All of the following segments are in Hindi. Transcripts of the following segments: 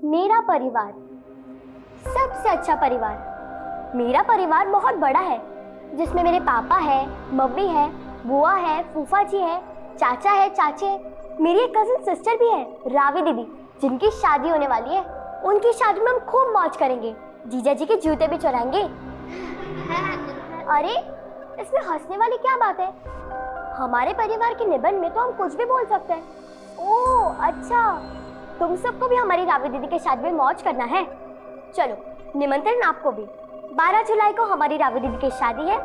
मेरा परिवार सबसे अच्छा परिवार। मेरा परिवार बहुत बड़ा है, जिसमें मेरे पापा है, मम्मी है, बुआ है, फूफा जी है, चाचा है, चाचे है। मेरी एक कजिन सिस्टर भी है, रावी दीदी, जिनकी शादी होने वाली है। उनकी शादी में हम खूब मौज करेंगे, जीजा जी के जूते भी चुराएंगे। अरे इसमें हंसने वाली क्या बात है? हमारे परिवार के निबंध में तो हम कुछ भी बोल सकते हैं। ओह अच्छा, तुम सबको भी हमारी रावी दीदी के शादी में मौज करना है। चलो निमंत्रण आपको भी। 12 जुलाई को हमारी रावी दीदी की शादी है,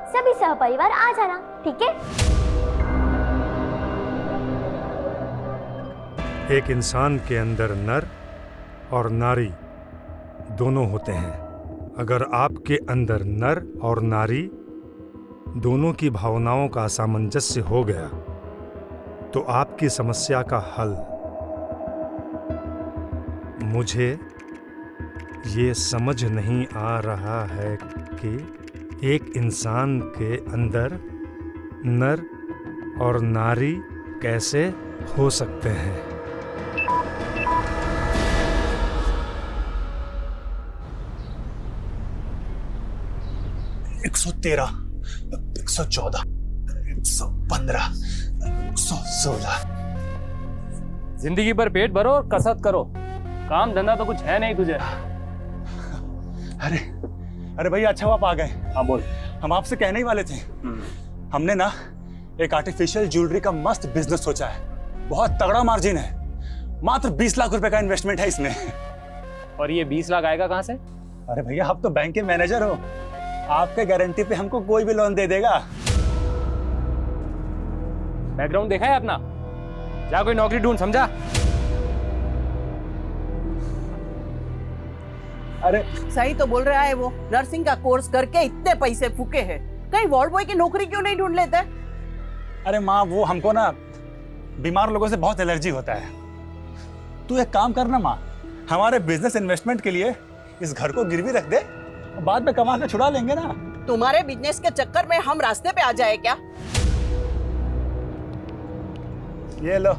सभी सहपरिवार आ जाना, ठीक है? एक इंसान के अंदर नर और नारी दोनों होते हैं। अगर आपके अंदर नर और नारी दोनों की भावनाओं का सामंजस्य हो गया तो आपकी समस्या का हल। मुझे ये समझ नहीं आ रहा है कि एक इंसान के अंदर नर और नारी कैसे हो सकते हैं। 113, 114, 115, 116। जिंदगी भर पेट भरो और कसरत करो, काम धंधा तो कुछ है नहीं तुझे। अरे भैया, अच्छा आप आ गए। हाँ बोल। हम आपसे कहने ही वाले थे, हमने ना एक आर्टिफिशियल ज्वेलरी का मस्त बिजनेस सोचा है। बहुत तगड़ा मार्जिन है, मात्र 20 लाख रुपए का इन्वेस्टमेंट है इसमें। और ये 20 लाख आएगा कहाँ से? अरे भैया, आप तो बैंक के मैनेजर हो, आपके गारंटी पे हमको कोई भी लोन दे देगा। बैकग्राउंड देखा है अपना? जा कोई नौकरी ढूंढ, समझा? अरे सही तो बोल रहा है वो, नर्सिंग का कोर्स करके इतने पैसे फूके हैं, कहीं वार्ड बॉय की नौकरी क्यों नहीं ढूंढ लेते? अरे माँ, वो हमको ना बीमार लोगों से बहुत एलर्जी होता है। तू एक काम करना माँ, हमारे बिजनेस इन्वेस्टमेंट के लिए इस घर को गिरवी रख दे, बाद में कमा के छुड़ा लेंगे ना। तुम्हारे बिजनेस के चक्कर में हम रास्ते पे आ जाए क्या? ये लो,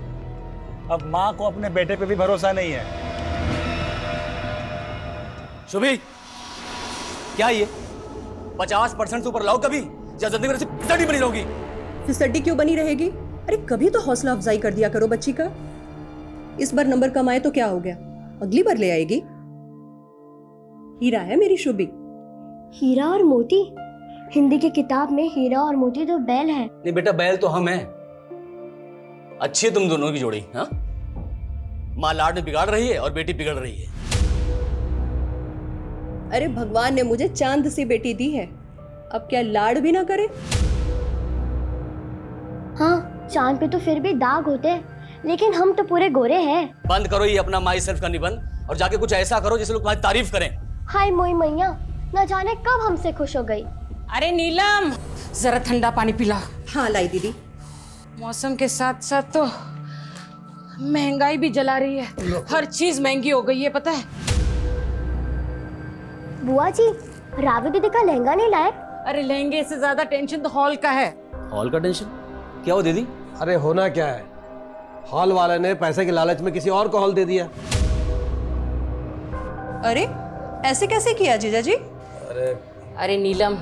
अब माँ को अपने बेटे पे भी भरोसा नहीं है। शुभी, क्या ये 50% से ऊपर लाओ कभी, या जिंदगी में ऐसी फिसड्डी बनी रहोगी? फिसड्डी क्यों बनी रहेगी? अरे कभी तो हौसला अफजाई कर दिया करो बच्ची का। इस बार नंबर कम आए तो क्या हो गया, अगली बार ले आएगी। हीरा है मेरी शुभी। हीरा और मोती? हिंदी की किताब में हीरा और मोती तो बैल है। नहीं बेटा, बैल तो हम हैं। अच्छी है तुम दोनों की जोड़ी। हाँ, माँ लाड में बिगाड़ रही है और बेटी बिगड़ रही है। अरे भगवान ने मुझे चांद सी बेटी दी है, अब क्या लाड भी ना करे? हाँ, चांद पे तो फिर भी दाग होते हैं, लेकिन हम तो पूरे गोरे हैं। बंद करो ये अपना माई सेल्फ का निबंध और जाके कुछ ऐसा करो जिससे लोग तुम्हारी तारीफ करें। हाय मोई मैया, न जाने कब हमसे खुश हो गई। अरे नीलम, जरा ठंडा पानी पिला। हाँ लाई दीदी। मौसम के साथ साथ तो महंगाई भी जला रही है, हर चीज महंगी हो गई है, पता है? बुआ जी, रावी दीदी का लहंगा नहीं लाए? अरे लहंगे से ज्यादा टेंशन तो हॉल का है। हॉल का टेंशन? क्या हो दीदी? अरे होना क्या है, हॉल वाले ने पैसे के लालच में किसी और को हॉल दे दिया। अरे ऐसे कैसे किया जीजा जी? अरे नीलम,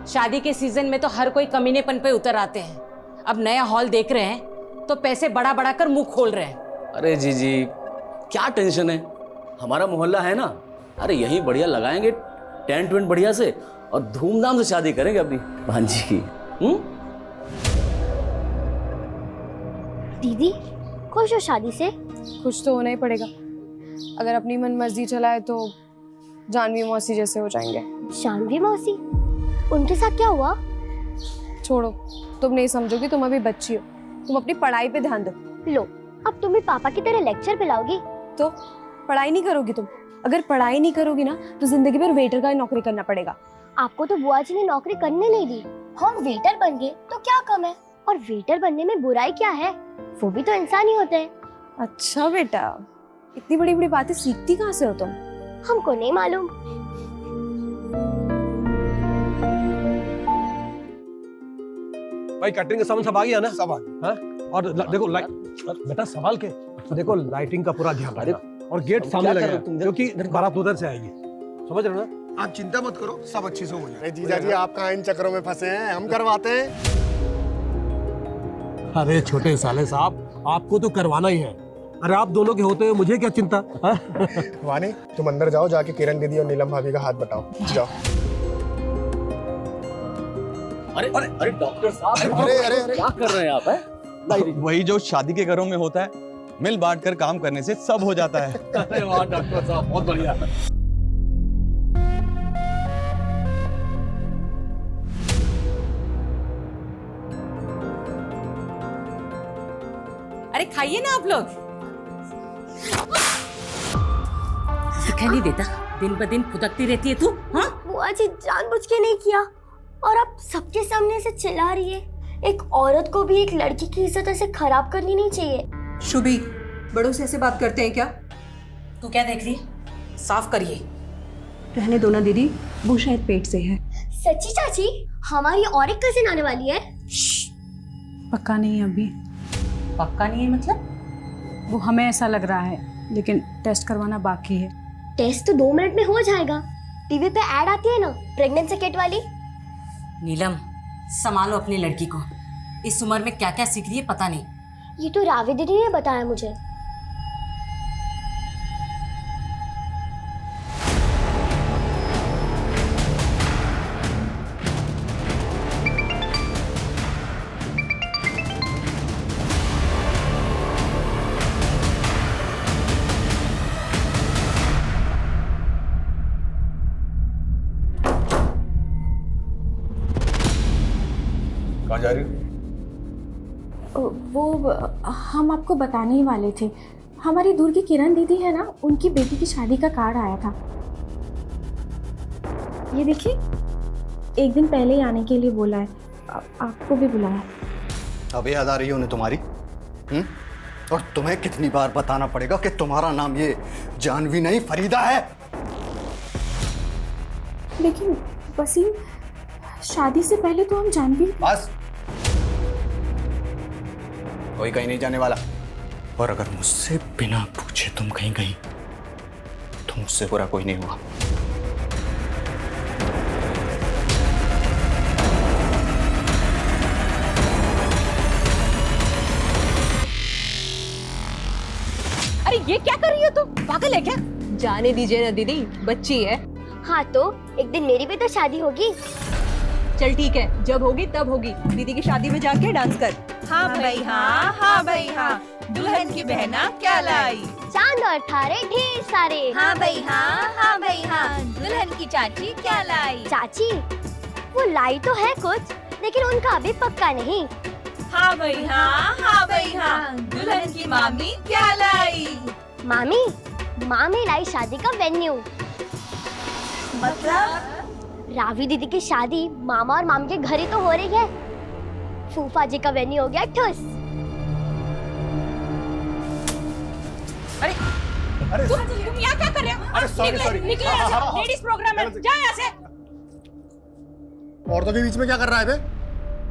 शादी के सीजन में तो हर कोई कमीनेपन पे उतर आते हैं। अब नया हॉल देख रहे हैं तो पैसे बढ़ा बढ़ा कर मुंह खोल रहे हैं। अरे जीजी, क्या टेंशन है, हमारा मोहल्ला है ना, अरे यही बढ़िया लगाएंगे टेंट वेंट बढ़िया से और धूमधाम से शादी करेंगे अपनी भांजी की। दीदी खुश हो शादी से? कुछ तो होना ही पड़ेगा, अगर अपनी मन मर्जी चलाए तो जानवी मौसी जैसे हो जाएंगे। जानवी मौसी? उनके साथ क्या हुआ? छोड़ो, तुम नहीं समझोगी, तुम अभी बच्ची हो, तुम अपनी पढ़ाई पे ध्यान दो। लो, अब तुम भी पापा की तरह लेक्चर पिलाओगी? तो पढ़ाई नहीं करोगी तुम? अगर पढ़ाई नहीं करोगी ना तो जिंदगी भर वेटर का नौकरी करना पड़ेगा। आपको तो बुआ जी ने नौकरी करने नहीं दी, हम वेटर बन गए तो क्या कम है? और वेटर बनने में बुराई क्या है, वो भी तो इंसान ही होते हैं। अच्छा बेटा, इतनी बड़ी बड़ी बातें सीखती कहाँ से हो तुम? हमको नहीं मालूम। भाई कैटरिंग का सामान सब आ गया ना? सब आ गया। हाँ? और देखो बेटा संभाल के देखो, लाइटिंग का पूरा ध्यान रखना। और गेट सामने क्या कर लगा रहे हो तुम? क्योंकि बारात उधर से आएगी, समझ रहे हो ना? आप चिंता मत करो, सब अच्छे से हो जाएगा। जीजा जी आप कहाँ इन चक्करों में फंसे हैं, हम करवाते हैं। अरे छोटे साले साहब, आपको तो करवाना ही है। अरे आप दोनों के होते हुए मुझे क्या चिंता? वानी तुम अंदर जाओ, जाके किरण दीदी और नीलम भाभी का हाथ बटाओ, जाओ। अरे अरे अरे डॉक्टर साहब, अरे अरे अरे क्या कर रहे हैं आप? वही जो शादी के घरों में होता है, मिल बांट कर काम करने से सब हो जाता है। अरे वाह डॉक्टर साहब, बहुत बढ़िया। अरे खाइए ना आप लोग। दिखाई नहीं देता, दिन ब दिन फुदकती रहती है तू। हाँ, बुआ जी जानबूझ के नहीं किया, और आप सबके सामने से चिल्ला रही है। एक औरत को भी एक लड़की की इज्जत ऐसे खराब करनी नहीं चाहिए। शुभी, बड़ों से ऐसे बात करते हैं क्या? तू क्या देख रही है? साफ करिए। रहने दो ना दीदी, वो शायद पेट से है। सच्ची चाची, हमारी और एक कजिन आने वाली है। पक्का नहीं है अभी। पक्का नहीं है मतलब? वो हमें ऐसा लग रहा है, लेकिन टेस्ट करवाना बाकी है। टेस्ट तो 2 मिनट में हो जाएगा। टीवी पे ऐड आती है ना प्रेगनेंसी किट वाली। नीलम, संभालो अपनी लड़की को। इस उम्र में क्या क्या सीख रही है पता नहीं। ये तो रावी दीदी ने बताया मुझे। कहाँ जा रही हो? वो हम आपको बताने ही वाले थे। हमारी दूर की किरण दीदी है ना, उनकी बेटी की शादी का कार्ड आया था। ये देखिए, एक दिन पहले ही आने के लिए बोला है। आपको भी बुलाया। अब याद आ रही है उन्हें तुम्हारी? और तुम्हें कितनी बार बताना पड़ेगा कि तुम्हारा नाम ये जानवी नहीं फरीदा है। लेकिन वसीम, शादी से पहले तो हम जानवी। बस, कोई कहीं नहीं जाने वाला। और अगर मुझसे बिना पूछे तुम कहीं गई तो मुझसे बुरा कोई नहीं हुआ। अरे ये क्या कर रही हो तुम? पागल है क्या? जाने दीजिए ना दीदी, बच्ची है। हाँ तो एक दिन मेरी भी तो शादी होगी। चल ठीक है, जब होगी तब होगी। दीदी की शादी में जाके डांस कर। हाँ भाई हाँ, हाँ भाई हाँ, दुल्हन की बहना क्या लाई? चांद और तारे ढेर सारे। हाँ भाई हाँ, हाँ भाई हाँ, दुल्हन की चाची क्या लाई? चाची, वो लाई तो है कुछ, लेकिन उनका अभी पक्का नहीं। हाँ भाई हाँ, हाँ भाई हाँ, दुल्हन की मामी क्या लाई? मामी लाई शादी का वेन्यू। मतलब? रावी दीदी की शादी मामा और मामी के घर ही तो हो रही है। फूफा जी का वेन्यू हो गया ठुस। अरे तुम यहाँ क्या कर रहे हो? अरे सॉरी निकले यहाँ से। लेडीज प्रोग्राम है, जा यहाँ से। औरतों के बीच में क्या कर रहा है बे?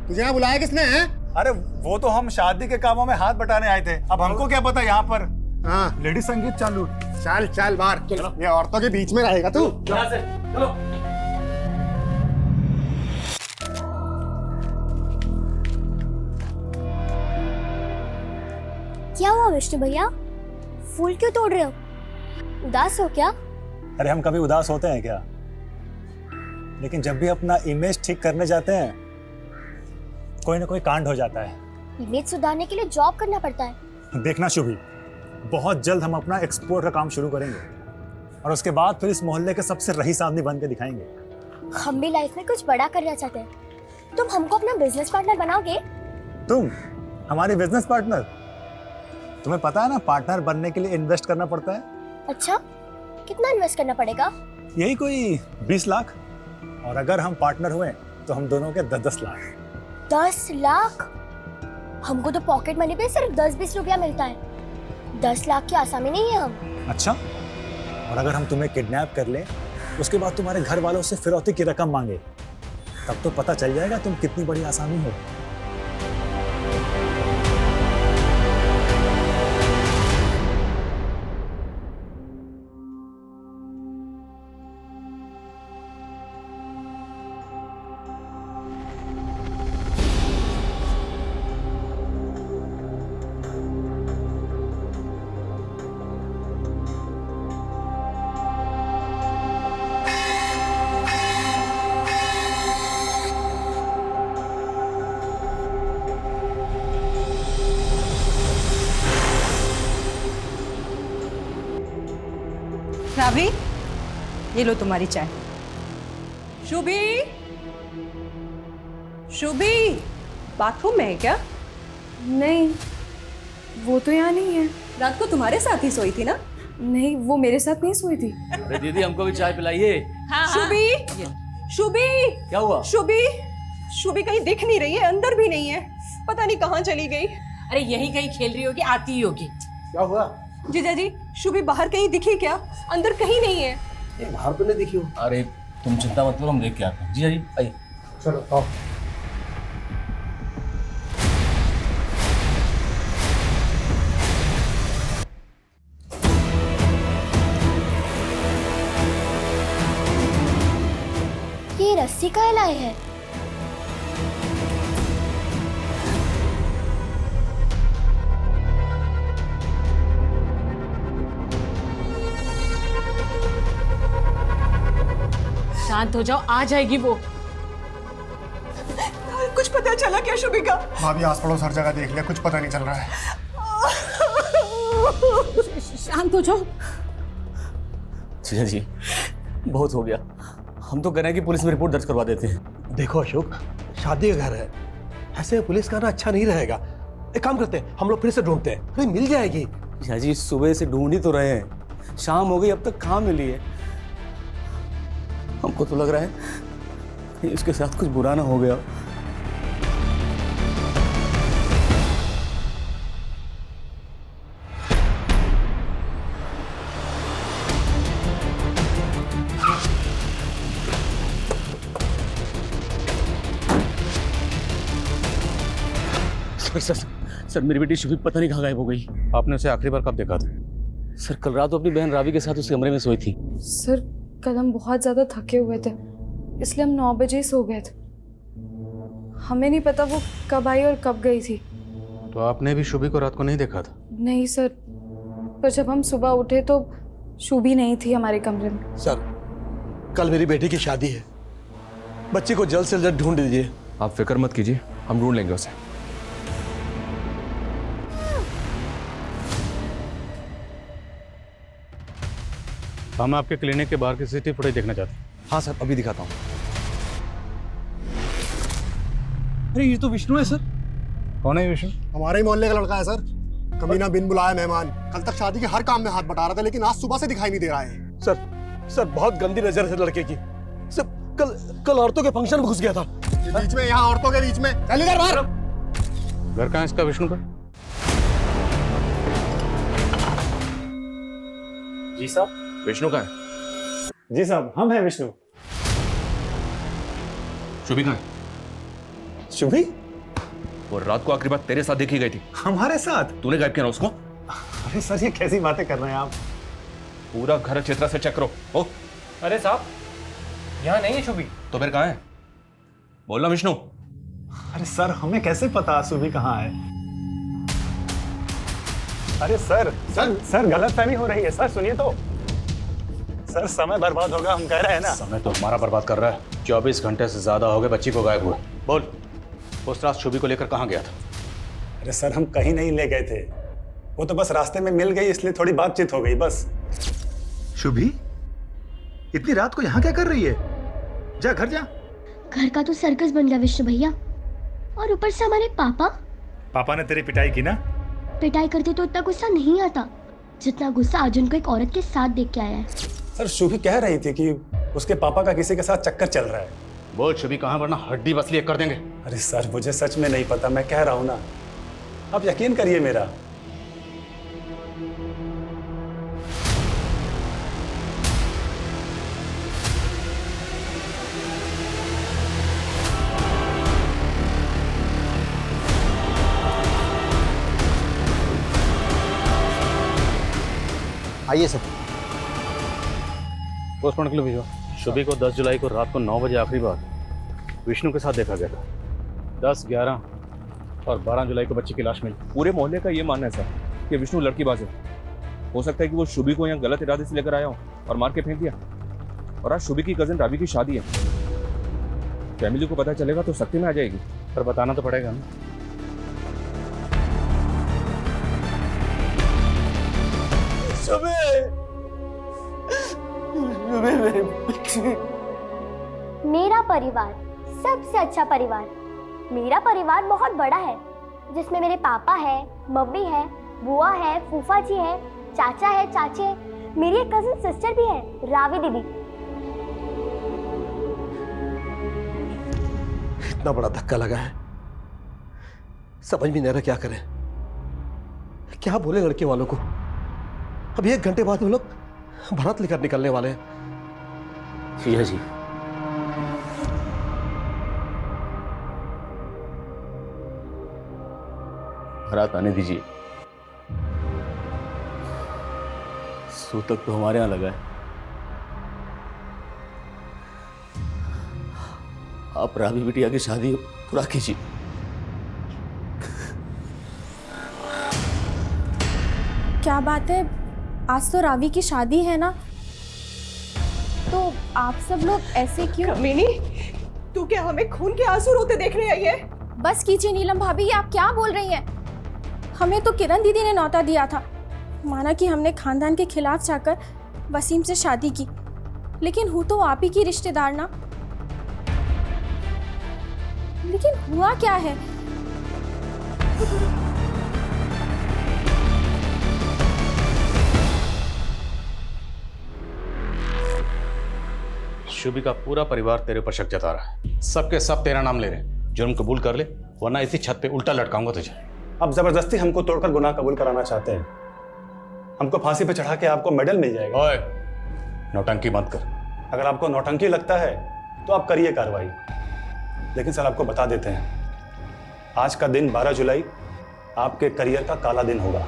तुझे यहाँ बुलाया किसने है? अरे वो तो हम शादी के कामों में हाथ बटाने आए थे। अब हमको क्या पता यहाँ पर हाँ, लेडीज संगीत चालू। चल चल बाहर, ये औरतों के बीच में रहेगा तू। यहाँ से चलो। क्या हुआ विष्णु भैया, फूल क्यों तोड़ रहे हो? उदास हो क्या? अरे हम कभी उदास होते हैं क्या? लेकिन जब भी अपना इमेज ठीक करने जाते हैं, कोई ना कोई कांड हो जाता है। इमेज सुधारने के लिए जॉब करना पड़ता है। देखना शुभी, बहुत जल्द हम अपना एक्सपोर्ट का काम शुरू करेंगे और उसके बाद फिर इस मोहल्ले के सबसे रईस आदमी बन के दिखाएंगे। हम भी लाइफ में कुछ बड़ा करना चाहते हैं। तुम हमको अपना बिजनेस पार्टनर बनाओगे? तुम हमारी बिजनेस पार्टनर? तुम्हें पता है ना, पार्टनर बनने के लिए इन्वेस्ट करना पड़ता है। अच्छा, कितना इन्वेस्ट करना पड़ेगा? यही कोई 20 लाख, और अगर हम पार्टनर हुए तो हम दोनों के 10-10 लाख। 10 लाख? हमको तो पॉकेट मनी पे सिर्फ 10-20 रुपया मिलता है। 10 लाख की आसामी नहीं है हम। अच्छा, और अगर हम तुम्हें किडनैप कर ले, उसके बाद तुम्हारे घर वालों से फिरौती की रकम मांगे, तब तो पता चल जाएगा तुम कितनी बड़ी आसामी हो। राभी, ये लो तुम्हारी चाय। शुभी, शुभी, बाथरूम में है क्या? नहीं, वो तो यहाँ नहीं है। रात को तुम्हारे साथ ही सोई थी ना? नहीं, वो मेरे साथ नहीं सोई थी। अरे दीदी हमको भी चाय पिलाइए। शुभी, शुभी, क्या हुआ? शुभी, शुभी कहीं दिख नहीं रही है, अंदर भी नहीं है, पता नहीं कहाँ चली गई। अरे यही कहीं खेल रही होगी, आती ही होगी। क्या हुआ? जीजा जी, शुभी बाहर कहीं दिखी क्या? अंदर कहीं नहीं है। ये बाहर तो नहीं दिखी हो। अरे तुम चिंता मत करो, हम देख के आते हैं। जी जी आइए। चलो आओ। ये रस्सी का लाए है। शांत हो जाओ, आ जाएगी वो। कुछ पता चला क्या शुभी का? भाभी आस पड़ोस हर जगह देख लिया, कुछ पता नहीं चल रहा है। शांत हो जाओ। जी जी बहुत हो गया, हम तो कह रहे हैं कि पुलिस में रिपोर्ट दर्ज करवा देते हैं। देखो अशोक, शादी का घर है, ऐसे में पुलिस का आना अच्छा नहीं रहेगा। एक काम करते हैं, हम लोग फिर से ढूंढते हैं, फिर मिल जाएगी। जी सुबह से ढूंढ ही तो रहे हैं, शाम हो गई अब तक कहाँ मिली है। हमको तो लग रहा है कि इसके साथ कुछ बुरा ना हो गया। सर मेरी बेटी शुभी पता नहीं कहाँ गायब हो गई। आपने उसे आखिरी बार कब देखा था? सर कल रात वो अपनी बहन रावी के साथ उस कमरे में सोई थी। सर कल हम बहुत ज़्यादा थके हुए थे, इसलिए हम 9 बजे ही सो गए थे। हमें नहीं पता वो कब आई और कब गई थी। तो आपने भी शुभी को रात को नहीं देखा था? नहीं सर, पर जब हम सुबह उठे तो शुभी नहीं थी हमारे कमरे में। सर कल मेरी बेटी की शादी है, बच्ची को जल्द से जल्द ढूंढ दीजिए। आप फिक्र मत कीजिए, हम ढूंढ लेंगे उसे। हम आपके क्लिनिक के बाहर की सीसीटीवी फुटेज देखना चाहते हैं। हाँ सर, अभी दिखाता हूँ। अरे ये तो विष्णु है सर। कौन है विष्णु? हमारे ही मोहल्ले का लड़का है सर। कमीना बिन बुलाया मेहमान, कल तक शादी के हर काम में हाथ बटा रहा था, लेकिन आज सुबह से दिखाई नहीं दे रहा है। सर बहुत गंदी नजर है लड़के की। सर कल औरतों के फंक्शन में घुस गया था। बीच में, यहाँ औरतों के बीच में। चल इधर बाहर। घर कहाँ है इसका विष्णु का? जी साहब। विष्णु का है? जी साहब, हम हैं विष्णु। शुभी कहाँ है? शुभी? वो रात को आखिरी बार तेरे साथ देखी गई थी। हमारे साथ? तूने गायब किया ना उसको? अरे सर, ये कैसी बातें कर रहे हैं आप? पूरा घर चित्रा से चेक करो। ओ अरे साहब, यहाँ नहीं है शुभी। तो फिर कहाँ है? बोलना विष्णु। अरे सर, हमें कैसे पता शुभी कहाँ है? अरे सर गलतफहमी हो रही है। सर सुनिए तो। सर समय बर्बाद होगा, हम कह रहे हैं ना। समय तो हमारा बर्बाद कर रहा है। 24 घंटे से ज्यादा हो गए बच्ची को गायब हुए। बोल, उस रात शुभी को लेकर कहाँ गया था? अरे सर, हम कहीं नहीं ले गए थे, वो तो बस रास्ते में मिल गई, इसलिए थोड़ी बातचीत हो गई बस। शुभी इतनी रात को यहाँ क्या कर रही है? जा घर जा। घर का तो सर्कस बन गया विष्णु भैया, और ऊपर से हमारे पापा ने तेरी पिटाई की ना? पिटाई करते तो इतना गुस्सा नहीं आता जितना गुस्सा आज उनको एक औरत के साथ देख के आया है। सर शुभी कह रही थी कि उसके पापा का किसी के साथ चक्कर चल रहा है। बोल शुभी कहाँ, वरना हड्डी बसली कर देंगे। अरे सर, मुझे सच में नहीं पता, मैं कह रहा हूँ ना, आप यकीन करिए मेरा। आइए सर। पोस्टमार्टम के लिए भेजो। शुभी को 10 जुलाई को रात को 9 बजे आखिरी बार विष्णु के साथ देखा गया था। 10, 11 और 12 जुलाई को बच्ची की लाश मिली। पूरे मोहल्ले का ये मानना है सर कि विष्णु लड़कीबाज है। हो सकता है कि वो शुभी को यहाँ गलत इरादे से लेकर आया हो और मार के फेंक दिया। और आज शुभी की कजिन रावी की शादी है। फैमिली को पता चलेगा तो सख्ती में आ जाएगी। पर बताना तो पड़ेगा ना। मेरा परिवार सबसे अच्छा परिवार। मेरा परिवार बहुत बड़ा है, जिसमें मेरे पापा है, मम्मी है, बुआ है, फूफा जी है, चाचा है, चाचे है, मेरी एक कजिन सिस्टर भी है, रावी दीदी। इतना बड़ा धक्का लगा है, समझ भी नहीं आ रहा क्या करें, क्या बोले लड़के वालों को। अब 1 घंटे बाद वो लोग भारत लेकर निकलने वाले हैं। जी है जी। बारात आने दीजिए। सूतक तो हमारे यहां लगा है। आप रावी बिटिया की शादी पूरा कीजिए। क्या बात है, आज तो रावी की शादी है ना, तो आप सब लोग ऐसे क्यों? कमीनी, तू क्या हमें खून के आंसू रोते देखने आई है? बस कीजिए नीलम भाभी, ये आप क्या बोल रही हैं? हमें तो किरण दीदी ने न्योता दिया था, माना कि हमने खानदान के खिलाफ जाकर वसीम से शादी की, लेकिन हूँ तो आप ही की रिश्तेदार ना। लेकिन हुआ क्या है? शुभी का पूरा परिवार तेरे पर शक जता रहा है, सबके सब तेरा नाम ले रहे हैं। जुर्म कबूल कर ले, वरना इसी छत पे उल्टा लटकाऊंगा तुझे। अब जबरदस्ती हमको तोड़कर गुनाह कबूल कराना चाहते हैं। हमको फांसी पे चढ़ा के आपको मेडल मिल जाएगा। ओए, नौटंकी मत कर। अगर आपको नौटंकी लगता है तो आप करिए कार्रवाई, लेकिन सर आपको बता देते हैं, आज का दिन 12 जुलाई आपके करियर का काला दिन होगा।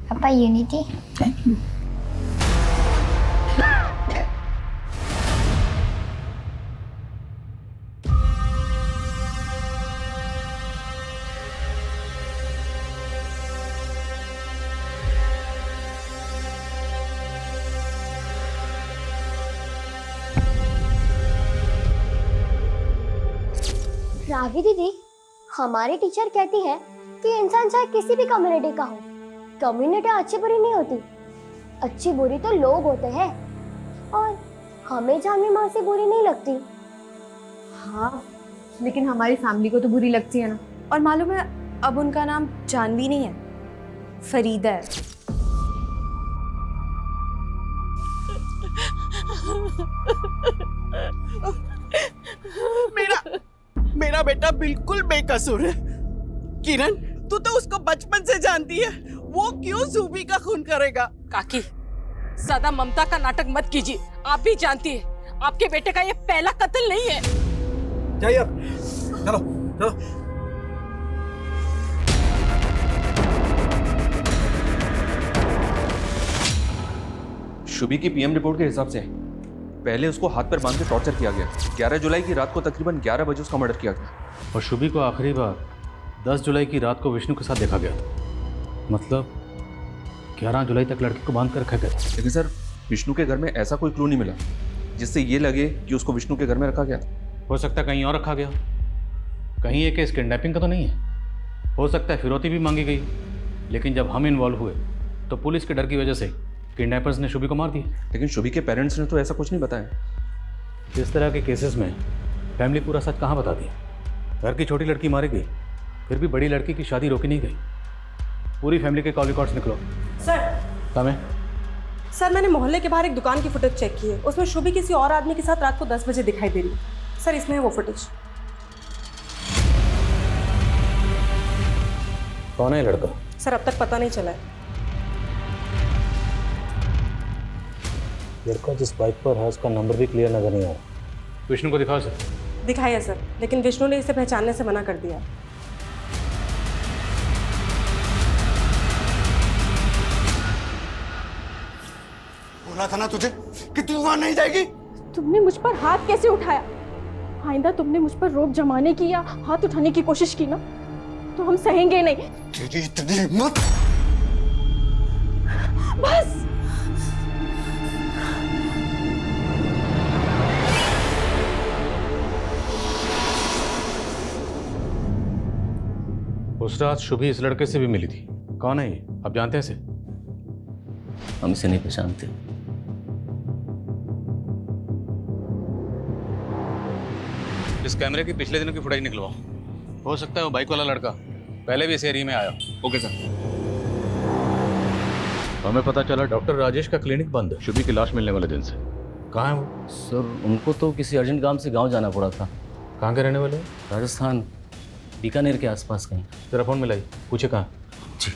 पापा यूनिटी। Thank you. रावी दीदी, हमारी टीचर कहती है कि इंसान चाहे किसी भी कम्युनिटी का हो, कम्युनिटी अच्छी बुरी नहीं होती, अच्छी बुरी तो लोग होते हैं, और हमें जानवी माँ से बुरी नहीं लगती। हाँ, लेकिन हमारी फैमिली को तो बुरी लगती है ना। और मालूम है, अब उनका नाम जानवी नहीं है, फरीदा है। मेरा बेटा बिल्कुल बेकसूर है। किरण, तू तो उसको बचपन से जानती है, वो क्यों ज़ूबी का खून करेगा? काकी, ज्यादा ममता का नाटक मत कीजिए। आप भी जानती है आपके बेटे का ये पहला कत्ल नहीं है। जाइए अब, चलो चलो। शुभी की पीएम रिपोर्ट के हिसाब से पहले उसको हाथ पर बांध के टॉर्चर किया गया। 11 जुलाई की रात को तकरीबन 11 बजे उसका मर्डर किया गया। और शुभी को आखिरी बार 10 जुलाई की रात को विष्णु के साथ देखा गया था। मतलब 11 जुलाई तक लड़की को बांध कर रखा गया था। लेकिन सर, विष्णु के घर में ऐसा कोई क्लू नहीं मिला जिससे ये लगे कि उसको विष्णु के घर में रखा गया था। हो सकता है कहीं और रखा गया, कहीं ये केस किडनैपिंग का तो नहीं है। हो सकता है फिरौती भी मांगी गई, लेकिन जब हम इन्वॉल्व हुए तो पुलिस के डर की वजह से किडनैपर्स ने शुभी को मार दिया। लेकिन शुभी के पेरेंट्स ने तो ऐसा कुछ नहीं बताया। इस तरह के केसेस में फैमिली पूरा सच कहाँ बताती है। घर की छोटी लड़की मारी गई, फिर भी बड़ी लड़की की शादी रोकी नहीं गई। पूरी फैमिली के कॉल रिकॉर्ड्स निकलो। सर, कमें सर, मैंने मोहल्ले के बाहर एक दुकान की फुटेज चेक की है, उसमें शुभी किसी और आदमी के साथ रात को 10 बजे दिखाई दे रही है। सर, इसमें है वो फुटेज। कौन है लड़का? सर, अब तक पता नहीं चला है। लड़का जिस बाइक पर है उसका नंबर भी क्लियर नजर नहीं आ रहा। विष्णु को दिखाओ सर। दिखाया सर, लेकिन विष्णु ने इसे पहचानने से मना कर दिया। बोला था ना तुझे कि तू वहां नहीं जाएगी। तुमने मुझ पर हाथ कैसे उठाया? आइंदा तुमने मुझ पर रोक जमाने की या हाथ उठाने की कोशिश की ना, तो हम सहेंगे नहीं। तेरी इतनी हिम्मत! बस। उस रात शुभी इस लड़के से भी मिली थी। कौन है ये, आप जानते हैं इसे? हम इसे नहीं पहचानते। इस कैमरे की पिछले दिनों की फुटेज निकलवाओ। हो सकता है वो बाइक वाला लड़का पहले भी इस एरिया में आया। Okay sir. हमें पता चला डॉक्टर राजेश का क्लिनिक बंद है शुभी की लाश मिलने वाले दिन से। कहाँ है वो? सर उनको तो किसी अर्जेंट काम से गांव जाना पड़ा था। कहाँ के रहने वाले हैं? राजस्थान, बीकानेर के आसपास कहीं। तेरा फोन मिलाई, पूछे कहाँ? जी।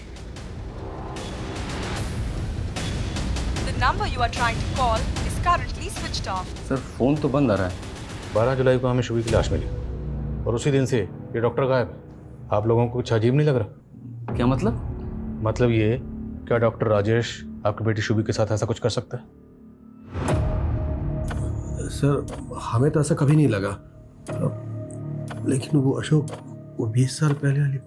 The number you are trying to call is currently switched off. Sir phone तो बंद आ रहा है। 12 जुलाई को हमें शुभी की लाश मिली और उसी दिन से ये डॉक्टर गायब है। आप लोगों को कुछ अजीब नहीं लग रहा? क्या मतलब? मतलब ये, क्या डॉक्टर राजेश आपकी बेटी शुभी के साथ ऐसा कुछ कर सकता है? सर हमें तो ऐसा कभी नहीं लगा, लेकिन वो अशोक, वो 20 साल पहले वाली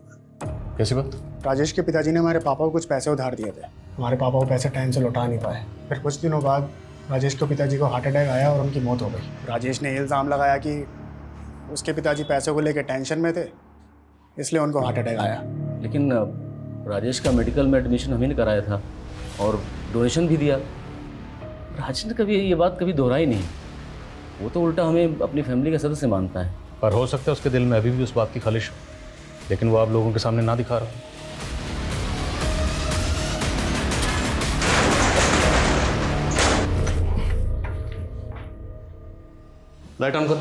कैसी बात? राजेश के पिताजी ने हमारे पापा को कुछ पैसे उधार दिए थे। हमारे पापा वो पैसे टाइम से लौटा नहीं पाए। फिर कुछ दिनों बाद राजेश के पिताजी को हार्ट अटैक आया और उनकी मौत हो गई। राजेश ने इल्ज़ाम लगाया कि उसके पिताजी पैसों को लेकर टेंशन में थे, इसलिए उनको हार्ट अटैक आया। लेकिन राजेश का मेडिकल में एडमिशन हम ही ने कराया था और डोनेशन भी दिया। राजेश ने कभी ये बात कभी दोहराई नहीं। वो तो उल्टा हमें अपनी फैमिली का सदस्य मानता है। पर हो सकता है उसके दिल में अभी भी उस बात की खालिश हो, लेकिन वो आप लोगों के सामने ना दिखा रहा हो। लाइट ऑन करो।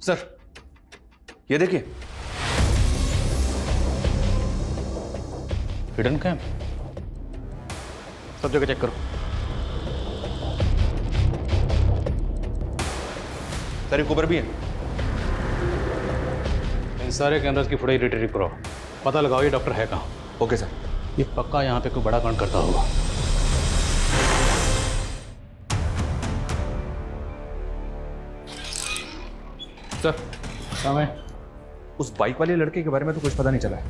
सर ये देखिए, हिडन कैम, सब जगह चेक करो। सर एक ऊपर भी है। इन सारे कैमरास की फुटेज रिट्रीव करो, पता लगाओ ये डॉक्टर है कहाँ। Okay sir. ये पक्का यहाँ पे कोई बड़ा कांड करता होगा। सर समय उस बाइक वाले लड़के के बारे में तो कुछ पता नहीं चला है,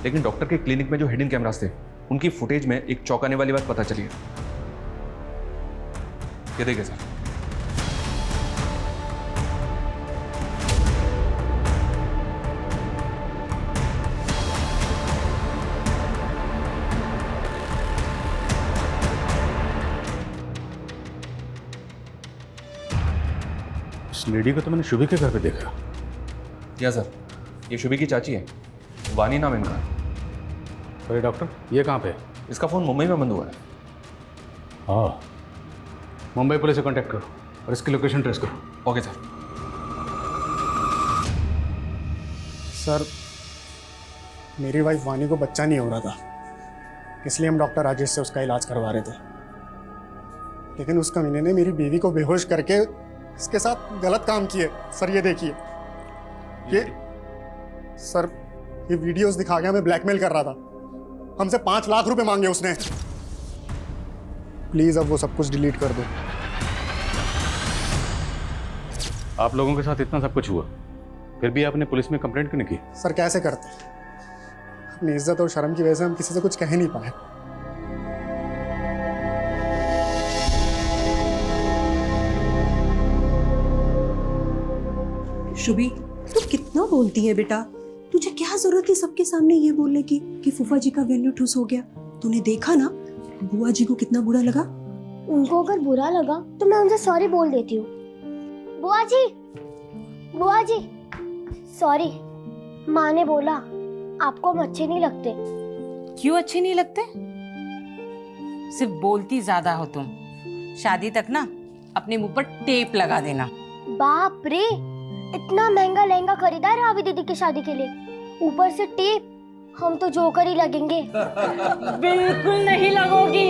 लेकिन डॉक्टर के क्लिनिक में जो हिडन कैमरास थे उनकी फुटेज में एक चौंकाने वाली बात पता चली है। ये देखिए सर। इस लेडी को तो मैंने शुभी के घर पे देखा। क्या सर, ये शुभी की चाची है, वानी नाम इनका। अरे डॉक्टर, ये कहाँ पे? इसका फ़ोन मुंबई में बंद हुआ है। हाँ, मुंबई पुलिस से कांटेक्ट करो और इसकी लोकेशन ट्रेस करो। Okay sir. सर मेरी वाइफ वानी को बच्चा नहीं हो रहा था, इसलिए हम डॉक्टर राजेश से उसका इलाज करवा रहे थे, लेकिन उस कमीने ने मेरी बीवी को बेहोश करके इसके साथ गलत काम किए। सर ये देखिए, ये सर ये वीडियोस दिखा के हमें ब्लैकमेल कर रहा था। हमसे 5 लाख रुपए मांगे उसने। प्लीज अब वो सब कुछ डिलीट कर दो। आप लोगों के साथ इतना सब कुछ हुआ, फिर भी आपने पुलिस में कंप्लेंट क्यों नहीं की? सर कैसे करते, अपनी इज्जत और शर्म की वजह से हम किसी से कुछ कह नहीं पाए। शुभी तू कितना बोलती है बेटा, तुझे क्या जरूरत थी सबके सामने ये बोलने की कि फूफा जी का वेन्यू ठुस हो गया? तूने देखा ना बुआ जी को कितना बुरा लगा। उनको अगर बुरा लगा तो मैं उनसे सॉरी बोल देती हूँ। बुआ जी सॉरी, माँ ने बोला आपको हम अच्छे नहीं लगते। क्यों अच्छे नहीं लगते? सिर्फ बोलती ज्यादा हो तुम। शादी तक ना अपने मुंह पर टेप लगा देना। बाप रे, इतना महंगा लहंगा खरीदा है रावी दीदी की शादी के लिए, ऊपर से टेप। हम तो जोकर ही लगेंगे। बिल्कुल नहीं लगोगी।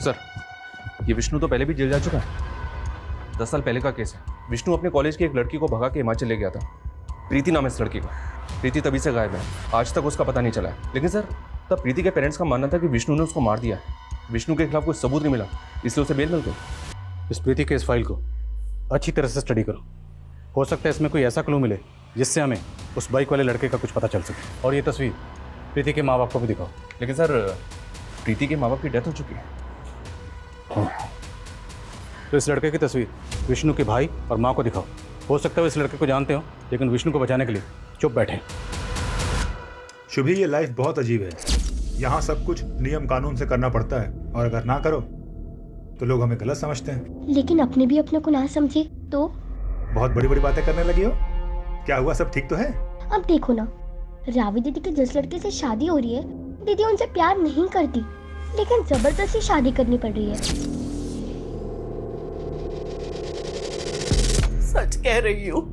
सर ये विष्णु तो पहले भी जेल जा चुका है। 10 साल पहले का केस है। विष्णु अपने कॉलेज की एक लड़की को भगा के हिमाचल ले गया था। प्रीति नाम है इस लड़की का। प्रीति तभी से गायब है, आज तक उसका पता नहीं चला है। लेकिन सर, तब प्रीति के पेरेंट्स का मानना था कि विष्णु ने उसको मार दिया है। विष्णु के खिलाफ कोई सबूत नहीं मिला, इसलिए उसे बेल मिल गई। इस प्रीति के इस फाइल को अच्छी तरह से स्टडी करो। हो सकता है इसमें कोई ऐसा क्लू मिले जिससे हमें उस बाइक वाले लड़के का कुछ पता चल सके। और ये तस्वीर प्रीति के माँ बाप को भी दिखाओ। लेकिन सर, प्रीति के माँ बाप की डेथ हो चुकी है। तो इस लड़के की तस्वीर विष्णु के भाई और माँ को दिखाओ। हो सकता है वो इस लड़के को जानते हो, लेकिन विष्णु को बचाने के लिए चुप बैठे। शुभी, ये लाइफ बहुत अजीब है। यहाँ सब कुछ नियम कानून से करना पड़ता है, और अगर ना करो तो लोग हमें गलत समझते हैं। लेकिन अपने भी अपने को ना समझे तो? बहुत बड़ी बड़ी बातें करने लगी हो। क्या हुआ, सब ठीक तो है? अब देखो ना, रावी दीदी के जिस लड़के से शादी हो रही है, दीदी उनसे प्यार नहीं करती, लेकिन जबरदस्ती शादी करनी पड़ रही है। सच कह रही हूँ,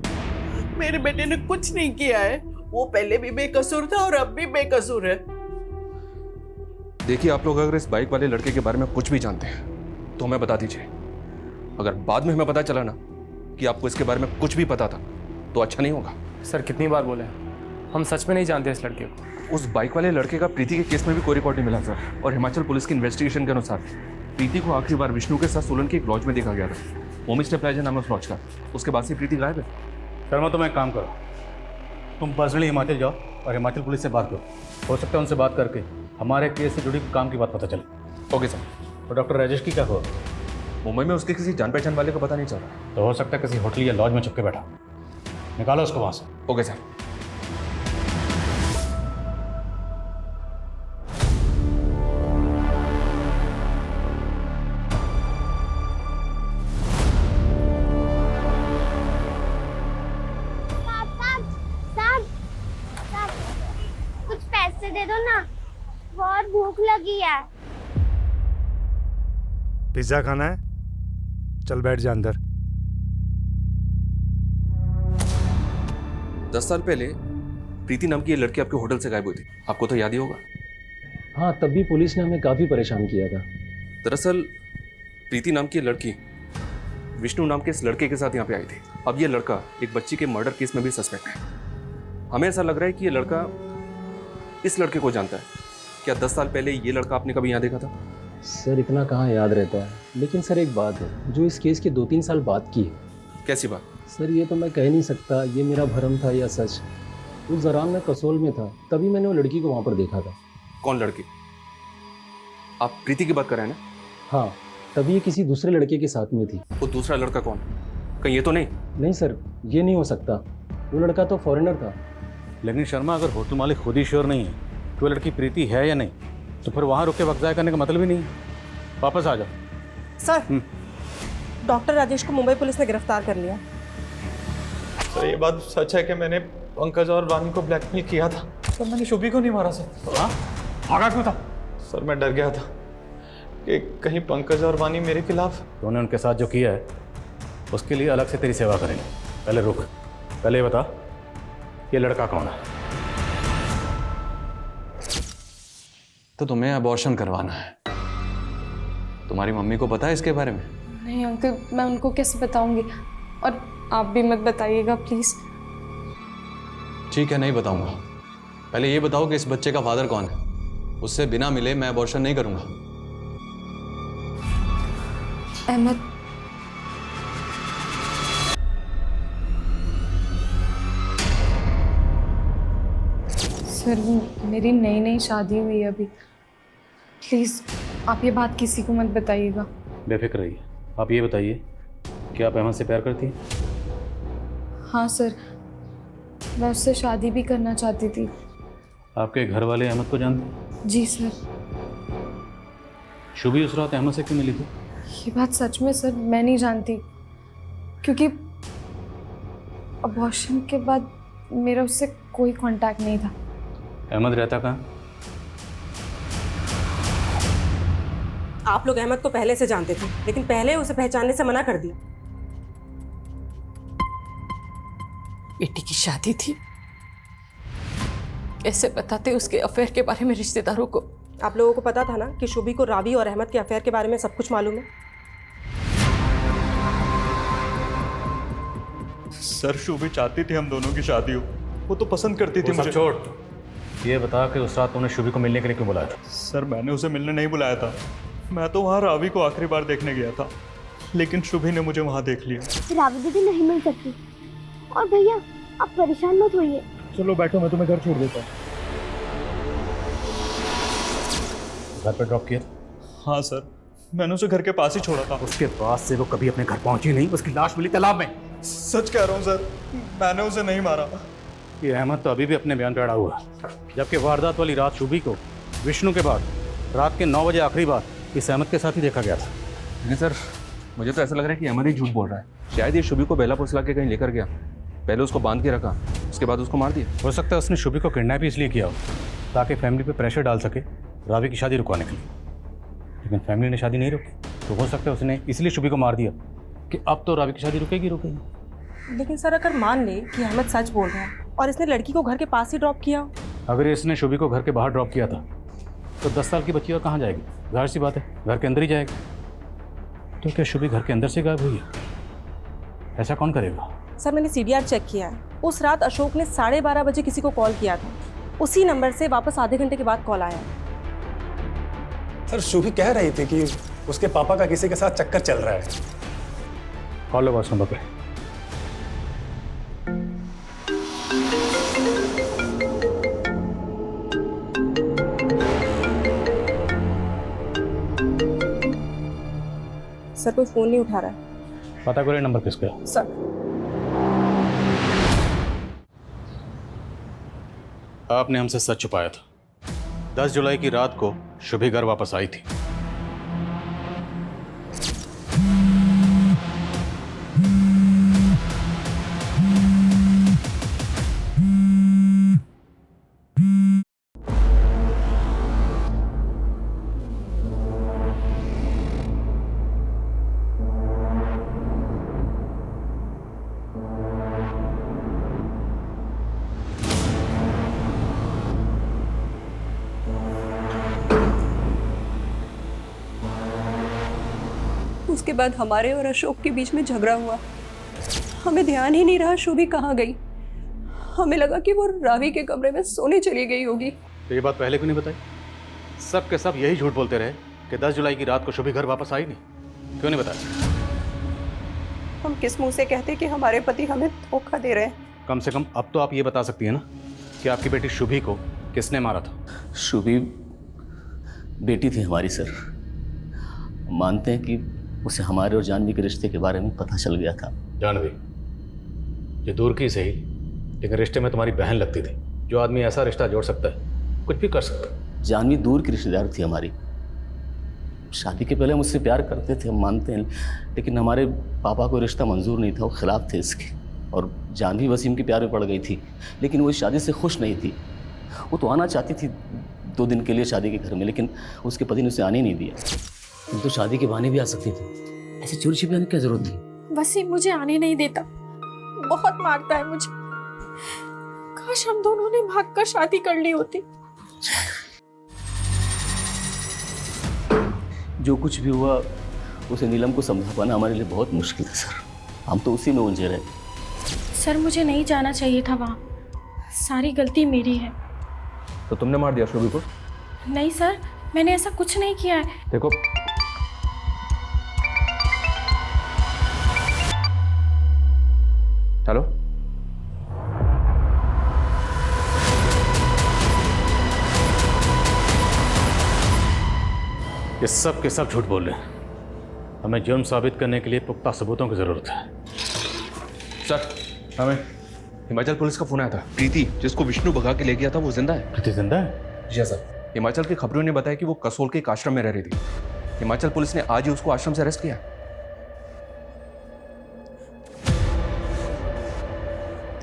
मेरे बेटे ने कुछ नहीं किया है। वो पहले भी बेकसूर था और अब भी बेकसूर है। देखिए, आप लोग अगर इस बाइक वाले लड़के के बारे में कुछ भी जानते हैं तो हमें बता दीजिए। अगर बाद में हमें पता चला ना कि आपको इसके बारे में कुछ भी पता था तो अच्छा नहीं होगा। सर कितनी बार बोले, हम सच में नहीं जानते इस लड़के को। उस बाइक वाले लड़के का प्रीति के केस में भी कोई रिकॉर्ड नहीं मिला सर। और हिमाचल पुलिस की इन्वेस्टिगेशन के अनुसार प्रीति को आखिरी बार विष्णु के साथ सोलन के एक लॉज में देखा गया था। होम स्टे प्लाजा नाम है उस लॉज का। उसके बाद से प्रीति गायब है। शर्मा, तुम एक काम करो, तुम पर्सनली हिमाचल जाओ और हिमाचल पुलिस से बात करो। हो सकता है उनसे बात करके हमारे केस से जुड़ी काम की बात पता चले। Okay sir. और डॉक्टर राजेश की क्या खबर? मुंबई में उसके किसी जान पहचान वाले का पता नहीं चल रहा। तो हो सकता है किसी होटल या लॉज में छुप के बैठा। निकालो उसको वहाँ से। Okay sir. कुछ पैसे दे दो ना, बहुत भूख लगी है। पिज्जा खाना है? चल बैठ जा अंदर। 10 साल पहले प्रीति नाम की ये लड़की आपके होटल से गायब हुई थी, आपको तो याद ही होगा। हाँ, तब भी पुलिस ने हमें काफ़ी परेशान किया था। दरअसल प्रीति नाम की ये लड़की विष्णु नाम के इस लड़के के साथ यहाँ पे आई थी। अब ये लड़का एक बच्ची के मर्डर केस में भी सस्पेक्ट है। हमें ऐसा लग रहा है कि ये लड़का इस लड़के को जानता है। क्या 10 साल पहले ये लड़का आपने कभी यहाँ देखा था? सर इतना कहाँ याद रहता है, लेकिन सर एक बात है जो इस केस के 2-3 साल बाद की है। कैसी बात? सर ये तो मैं कह नहीं सकता ये मेरा भ्रम था या सच। उस दौरान मैं कसोल में था, तभी मैंने वो लड़की को वहाँ पर देखा था। कौन लड़की? आप प्रीति की बात कर रहे हैं ना? हाँ, तभी ये किसी दूसरे लड़के के साथ में थी। वो दूसरा लड़का कौन? कहीं ये तो नहीं? नहीं सर, ये नहीं हो सकता। वो लड़का तो फॉरेनर था। लेकिन शर्मा, अगर होटल मालिक खुद ही श्योर नहीं है कि वो लड़की प्रीति है या नहीं, तो फिर वहाँ रुक के वक्त ज़ाया करने का मतलब ही नहीं। वापस आ जाओ। सर, डॉक्टर राजेश को मुंबई पुलिस ने गिरफ्तार कर लिया। सर ये बात सच है कि मैंने पंकज और वानी को ब्लैकमेल किया था। सर मैंने शुभी को नहीं मारा सर। हाँ? भागा क्यों था? सर मैं डर गया था कि कहीं पंकज और वानी मेरे खिलाफ। तूने उनके साथ जो किया है उसके लिए अलग से तेरी सेवा करेंगे। पहले रुक, पहले ये बता ये लड़का कौन है? तो तुम्हें अबॉर्शन करवाना है। तुम्हारी मम्मी को पता है इसके बारे में? नहीं अंकल, मैं उनको कैसे बताऊंगी, और आप भी मत बताइएगा प्लीज। ठीक है, नहीं बताऊंगा। पहले ये बताओ कि इस बच्चे का फादर कौन है। उससे बिना मिले मैं अबॉर्शन नहीं करूंगा। अहमद। सर मेरी नई शादी हुई है अभी, प्लीज़ आप ये बात किसी को मत बताइएगा। बेफिक्र रहिए। आप ये बताइए कि आप अहमद से प्यार करती हैं? हाँ सर, मैं उससे शादी भी करना चाहती थी। आपके घर वाले अहमद को जानते हैं? जी सर। शुभी उस रात अहमद से क्यों मिली थी? ये बात सच में सर मैं नहीं जानती, क्योंकि अबॉर्शन के बाद मेरा उससे कोई कांटेक्ट नहीं था। अहमद रहता कहाँ? आप लोग अहमद को पहले से जानते थे, लेकिन पहले उसे पहचानने से मना कर दिया। बेटी की शादी थी, ऐसे बताते उसके अफेयर के बारे में रिश्तेदारों को? आप लोगों को पता था ना कि शुभी को रावी और अहमद के अफेयर के बारे में सब कुछ मालूम है। सर शुभी चाहती थी हम दोनों की शादी हो, वो तो पसंद करती थी मुझे। छोड़, ये बता कि उस रात तूने शुभी को मिलने के लिए क्यों बुलाया था? सर मैंने उसे मिलने नहीं बुलाया था, मैं तो वहाँ रावी को आखिरी बार देखने गया था, लेकिन शुभी ने मुझे वहाँ देख लिया। रावी दीदी नहीं मिल सकती। और भैया आप परेशान मत होइए। चलो बैठो, मैं तुम्हें घर छोड़ देता हूँ। घर पर ड्रॉप किया? हाँ सर, मैंने उसे घर के पास ही छोड़ा था। उसके बाद से वो कभी अपने घर पहुंची नहीं, उसकी लाश मिली तालाब में। सच कह रहा हूँ सर, मैंने उसे नहीं मारा। ये अहमद तो अभी भी अपने बयान पे अड़ा हुआ है, जबकि वारदात वाली रात शुभी को विष्णु के बाद रात के 9 बजे आखिरी बार इस अहमद के साथ ही देखा गया था। नहीं सर, मुझे तो ऐसा लग रहा है कि अहमद ही झूठ बोल रहा है। शायद ये शुभी को बेला फुसला के कहीं लेकर गया, पहले उसको बांध के रखा, उसके बाद उसको मार दिया। हो सकता है उसने शुभी को किडनैप इसलिए किया हो ताकि फैमिली पे प्रेशर डाल सके रावी की शादी रुकवाने के लिए, लेकिन फैमिली ने शादी नहीं रोकी, तो हो सकता है उसने इसलिए शुभी को मार दिया कि अब तो रावी की शादी रुकेगी। लेकिन सर अगर मान ले कि अहमद सच बोल रहा है और इसने लड़की को घर के पास ही ड्रॉप किया, अगर इसने शुभी को घर के बाहर ड्रॉप किया था तो 10 साल की बच्ची और कहाँ जाएगी? जाहिर सी बात है घर के अंदर ही जाएगी। तो क्या शुभी घर के अंदर से गायब हुई है? ऐसा कौन करेगा? सर मैंने CDR चेक किया है, उस रात अशोक ने 12:30 बजे किसी को कॉल किया था, उसी नंबर से वापस आधे घंटे के बाद कॉल आया। सर शुभी कह रही थी कि उसके पापा का किसी के साथ चक्कर चल रहा है। कॉल लो बस नंबर पे। सर कोई फ़ोन नहीं उठा रहा है। पता करें नंबर किसका है? सर आपने हमसे सच छुपाया था। 10 जुलाई की रात को शुभी घर वापस आई थी। उसके बाद हमारे और अशोक के बीच में झगड़ा हुआ। हमें ध्यान ही नहीं रहा शुभी कहाँ गई। हमें लगा कि वो रावी के कमरे में सोने चली गई होगी। तो ये बात पहले क्यों नहीं बताई? सब के सब यही झूठ बोलते रहे कि 10 जुलाई की रात को शुभी घर वापस आई नहीं। क्यों नहीं बताया? हम किस मुंह से कहते कि हमारे पति हमें धोखा दे रहे हैं? कम से कम अब तो आप ये बता सकती है ना कि आपकी बेटी शुभी को किसने मारा था? शुभी बेटी थी हमारी सर। मानते हैं कि उसे हमारे और जानवी के रिश्ते के बारे में पता चल गया था। जानवी ये दूर की सही, लेकिन रिश्ते में तुम्हारी बहन लगती थी। जो आदमी ऐसा रिश्ता जोड़ सकता है कुछ भी कर सकता है। जानवी दूर की रिश्तेदार थी हमारी। शादी के पहले मुझसे प्यार करते थे, हम मानते हैं, लेकिन हमारे पापा को रिश्ता मंजूर नहीं था, वो खिलाफ थे इसके। और जानवी वसीम के प्यार में पड़ गई थी, लेकिन वो इस शादी से खुश नहीं थी। वो तो आना चाहती थी 2 दिन के लिए शादी के घर में, लेकिन उसके पति ने उसे आने नहीं दिया। तो शादी के बहाने भी आ सकती थी, ऐसे चोरी छिपे आने की क्या जरूरत थी? वसीम मुझे आने नहीं देता, बहुत मारता है मुझे। काश हम दोनों ने भागकर शादी कर ली होती। जो कुछ भी हुआ उसे नीलम को समझा पाना हमारे लिए बहुत मुश्किल है सर। हम तो उसी में उलझे रहे। सर मुझे नहीं जाना चाहिए था वहाँ, सारी गलती मेरी है। तो तुमने मार दिया शुभी को? नहीं सर, मैंने ऐसा कुछ नहीं किया है। देखो हेलो, ये सब के सब झूठ बोल रहे हैं। हमें जुर्म साबित करने के लिए पुख्ता सबूतों की जरूरत है। सर हमें हिमाचल पुलिस का फोन आया था। प्रीति जिसको विष्णु भगा के ले गया था वो जिंदा है। प्रीति जिंदा है? जी सर। हिमाचल की खबरों ने बताया कि वो कसोल के एक आश्रम में रह रही थी। हिमाचल पुलिस ने आज ही उसको आश्रम से अरेस्ट किया।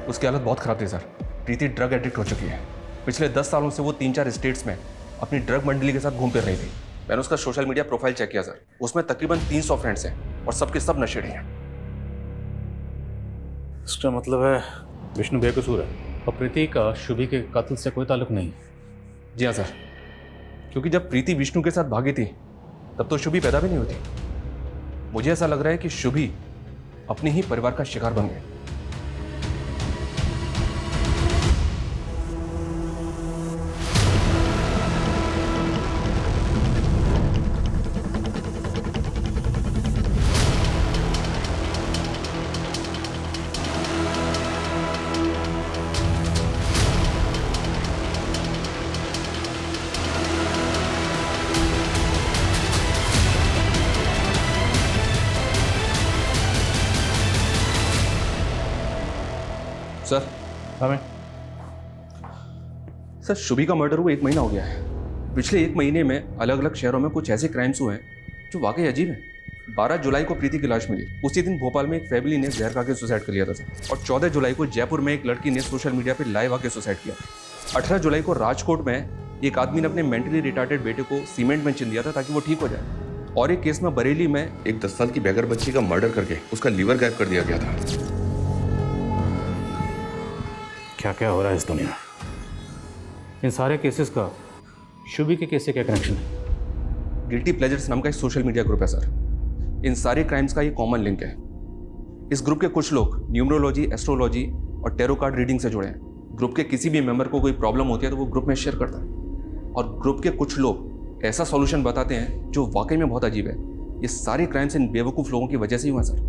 उसकी हालत बहुत खराब थी सर। प्रीति ड्रग एडिक्ट हो चुकी है। पिछले 10 सालों से वो 3-4 स्टेट्स में अपनी ड्रग मंडली के साथ घूम फिर रही थी। मैंने उसका सोशल मीडिया प्रोफाइल चेक किया सर, उसमें तकरीबन 300 फ्रेंड्स हैं और सबके सब नशेड़ी हैं। इसका मतलब है विष्णु बेकसूर है और प्रीति का शुभी के कत्ल से कोई ताल्लुक नहीं। जी हाँ सर, क्योंकि जब प्रीति विष्णु के साथ भागी थी तब तो शुभी पैदा भी नहीं होती। मुझे ऐसा लग रहा है कि शुभी अपने ही परिवार का शिकार बन गई। सर हमें सर, शुभी का मर्डर हुआ 1 महीना हो गया है। पिछले 1 महीने में अलग अलग शहरों में कुछ ऐसे क्राइम्स हुए हैं जो वाकई अजीब हैं। 12 जुलाई को प्रीति की लाश मिली। उसी दिन भोपाल में एक फैमिली ने जहर खा के सुसाइड कर लिया था सर। और 14 जुलाई को जयपुर में एक लड़की ने सोशल मीडिया पर लाइव आके सुसाइड किया। 18 जुलाई को राजकोट में एक आदमी ने अपने मेंटली रिटार्डेड बेटे को सीमेंट में चिन दिया था ताकि वो ठीक हो जाए। और एक केस में बरेली में एक 10 साल की बेघर बच्ची का मर्डर करके उसका लीवर गायब कर दिया गया था। क्या क्या हो रहा है इस दुनिया में? इन सारे केसेस का शुभी के केस से क्या कनेक्शन है? गिल्टी प्लेजर्स नाम का एक सोशल मीडिया ग्रुप है सर। इन सारे क्राइम्स का ये कॉमन लिंक है। इस ग्रुप के कुछ लोग न्यूमरोलॉजी, एस्ट्रोलॉजी और टैरो कार्ड रीडिंग से जुड़े हैं। ग्रुप के किसी भी मेंबर को कोई प्रॉब्लम होती है तो वो ग्रुप में शेयर करता है और ग्रुप के कुछ लोग ऐसा सॉल्यूशन बताते हैं जो वाकई में बहुत अजीब है। ये सारे क्राइम्स इन बेवकूफ़ लोगों की वजह से ही हुआ सर।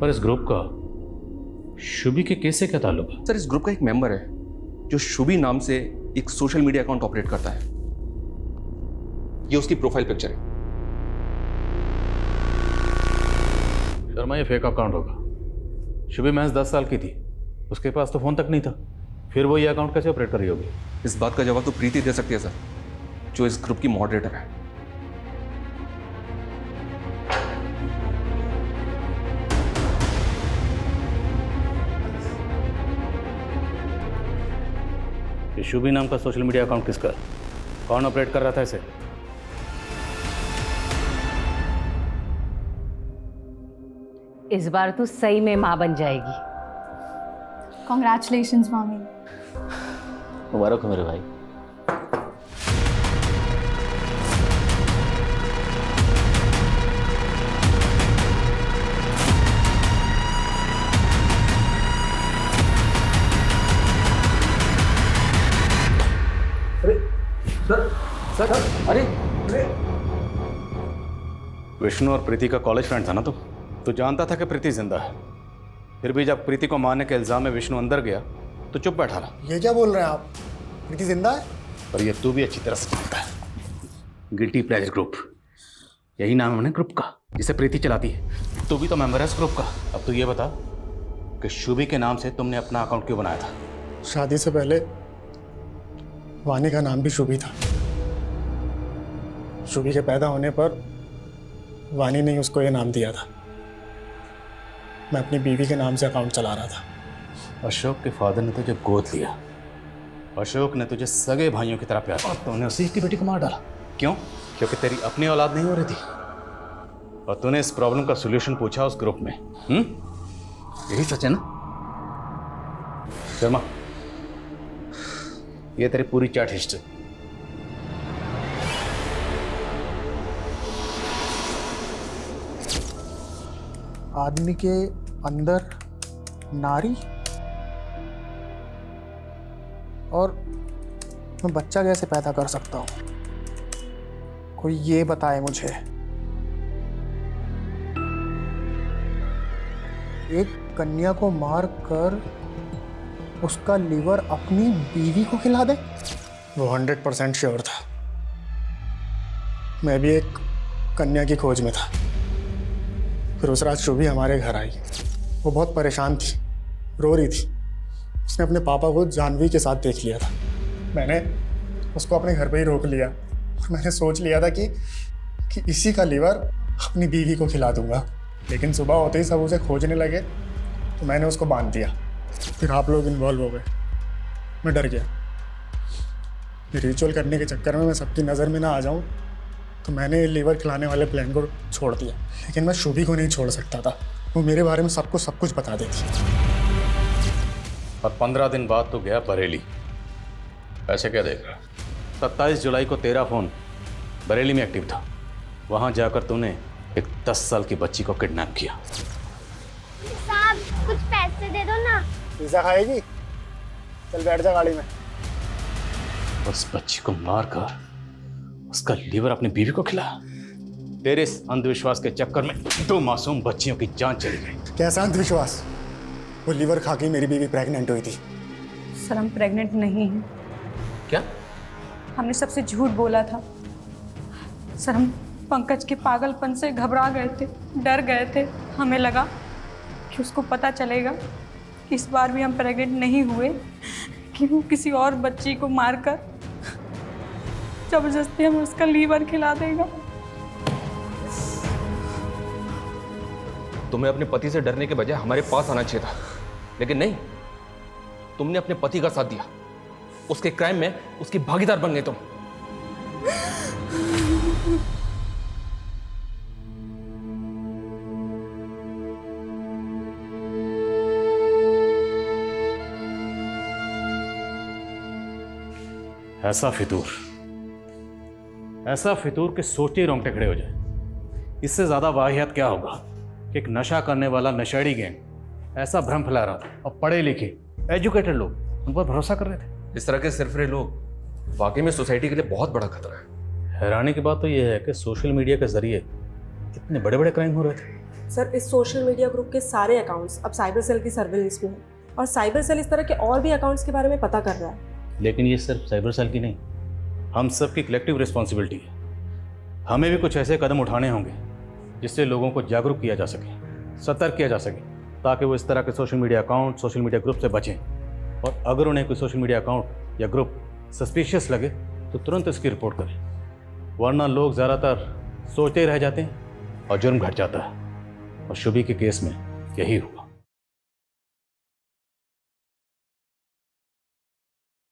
पर इस ग्रुप का शुभी के केस से क्या ताल्लुक है? सर, इस ग्रुप का एक मेंबर है जो शुभी नाम से एक सोशल मीडिया अकाउंट ऑपरेट करता है। ये उसकी प्रोफाइल पिक्चर है। शर्मा, ये फेक अकाउंट होगा। शुभी महज 10 साल की थी, उसके पास तो फोन तक नहीं था, फिर वो ये अकाउंट कैसे ऑपरेट कर रही होगी? इस बात का जवाब तो प्रीति दे सकती है सर, जो इस ग्रुप की मॉडरेटर है। ये शुभी नाम का सोशल मीडिया अकाउंट किसका? कौन ऑपरेट कर रहा था इसे? इस बार तू सही में माँ बन जाएगी। कॉन्ग्रेचुलेशंस मामी। मुबारक हो मेरे भाई। सर, अरे विष्णु और प्रीति का कॉलेज फ्रेंड था ना तुम? तो जानता था कि प्रीति जिंदा है, फिर भी जब प्रीति को मारने के इल्जाम में विष्णु अंदर गया तो चुप बैठा रहा। ये क्या बोल रहे हैं आप? प्रीति जिंदा है? पर ये तू भी अच्छी तरह से जानता है। गिल्टी प्लेजर ग्रुप, यही नाम है ना ग्रुप का जिसे प्रीति चलाती है। तू भी तो मेंबर है इस ग्रुप का। अब तू ये बता कि शुभी के नाम से तुमने अपना अकाउंट क्यों बनाया था? शादी से पहले वानी का नाम भी शुभी था। शुभी के पैदा होने पर वानी ने उसको ये नाम दिया था। मैं अपनी बीवी के नाम से अकाउंट चला रहा था। अशोक के फादर ने तुझे गोद लिया, अशोक ने तुझे सगे भाइयों की तरह प्यार किया और तूने उसी की बेटी को मार डाला। क्यों? क्योंकि तेरी अपनी औलाद नहीं हो रही थी और तूने इस प्रॉब्लम का सॉल्यूशन पूछा उस ग्रुप में। यही सच है ना शर्मा? ये तेरी पूरी चैट हिस्ट्री। आदमी के अंदर नारी और मैं बच्चा कैसे पैदा कर सकता हूँ? कोई ये बताए मुझे। एक कन्या को मार कर उसका लीवर अपनी बीवी को खिला दे? वो 100% श्योर था। मैं भी एक कन्या की खोज में था। फिर उस रात शुभी हमारे घर आई। वो बहुत परेशान थी, रो रही थी। उसने अपने पापा को जानवी के साथ देख लिया था। मैंने उसको अपने घर पे ही रोक लिया और मैंने सोच लिया था कि इसी का लीवर अपनी बीवी को खिला दूंगा। लेकिन सुबह होते ही सब उसे खोजने लगे तो मैंने उसको बांध दिया। फिर आप लोग इन्वॉल्व हो गए। मैं डर गया। रिचुअल करने के चक्कर में मैं सबकी नज़र में ना आ जाऊं तो मैंने लीवर खिलाने वाले प्लान को छोड़ दिया। लेकिन मैं शुभी को नहीं छोड़ सकता था। वो मेरे बारे में सबको सब कुछ बता देती। और 15 दिन बाद तो गया बरेली। ऐसे क्या देख रहा? 27 जुलाई को तेरा फोन बरेली में एक्टिव था। वहां जाकर तूने एक 10 साल की बच्ची को किडनैप किया। साहब कुछ पैसे दे दो ना। पिज़्ज़ा खाएगी? चल बैठ जा गाड़ी में। उस बच्ची को मारकर उसका लीवर अपनी बीवी को खिला। तेरे इस अंधविश्वास के चक्कर में 2 मासूम बच्चियों की जान चली गई। कैसा अंधविश्वास? वो लीवर खा के मेरी बीवी प्रेग्नेंट हुई थी। सर, हम प्रेग्नेंट नहीं हैं। क्या? हमने सबसे झूठ बोला था सर। हम पंकज के पागलपन से घबरा गए थे, डर गए थे। हमें लगा कि उसको पता चलेगा इस बार भी हम प्रेग्नेंट नहीं हुए कि वो किसी और बच्ची को मारकर जबरदस्ती हमें उसका लीवर खिला देगा। तुम्हें अपने पति से डरने के बजाय हमारे पास आना चाहिए था, लेकिन नहीं, तुमने अपने पति का साथ दिया। उसके क्राइम में उसकी भागीदार बन गए तुम। ऐसा फितूर के सोचते ही रोंगटे खड़े हो जाए। इससे ज्यादा वाहियात क्या होगा कि एक नशा करने वाला नशेड़ी गैंग ऐसा भ्रम फैला रहा था और पढ़े लिखे एजुकेटेड लोग उन पर भरोसा कर रहे थे। इस तरह के सिरफिरे लोग वाकई में सोसाइटी के लिए बहुत बड़ा खतरा है। हैरानी की बात तो यह है कि सोशल मीडिया के जरिए इतने बड़े बड़े क्राइम हो रहे थे। सर, इस सोशल मीडिया ग्रुप के सारे अकाउंट्स अब साइबर सेल की सर्विलेंस में हैं और साइबर सेल इस तरह के और भी अकाउंट्स के बारे में पता कर रहा है। लेकिन ये सिर्फ साइबर सेल की नहीं, हम सब की कलेक्टिव रिस्पॉन्सिबिलिटी है। हमें भी कुछ ऐसे कदम उठाने होंगे जिससे लोगों को जागरूक किया जा सके, सतर्क किया जा सके, ताकि वो इस तरह के social media account, social media group से बचें। और अगर उन्हें कोई सोशल मीडिया अकाउंट या ग्रुप सस्पिशियस लगे तो तुरंत इसकी रिपोर्ट करें, वरना लोग ज़्यादातर सोचते ही रह जाते हैं और जुर्म घट जाता है। और शुभी के केस में यही हुआ।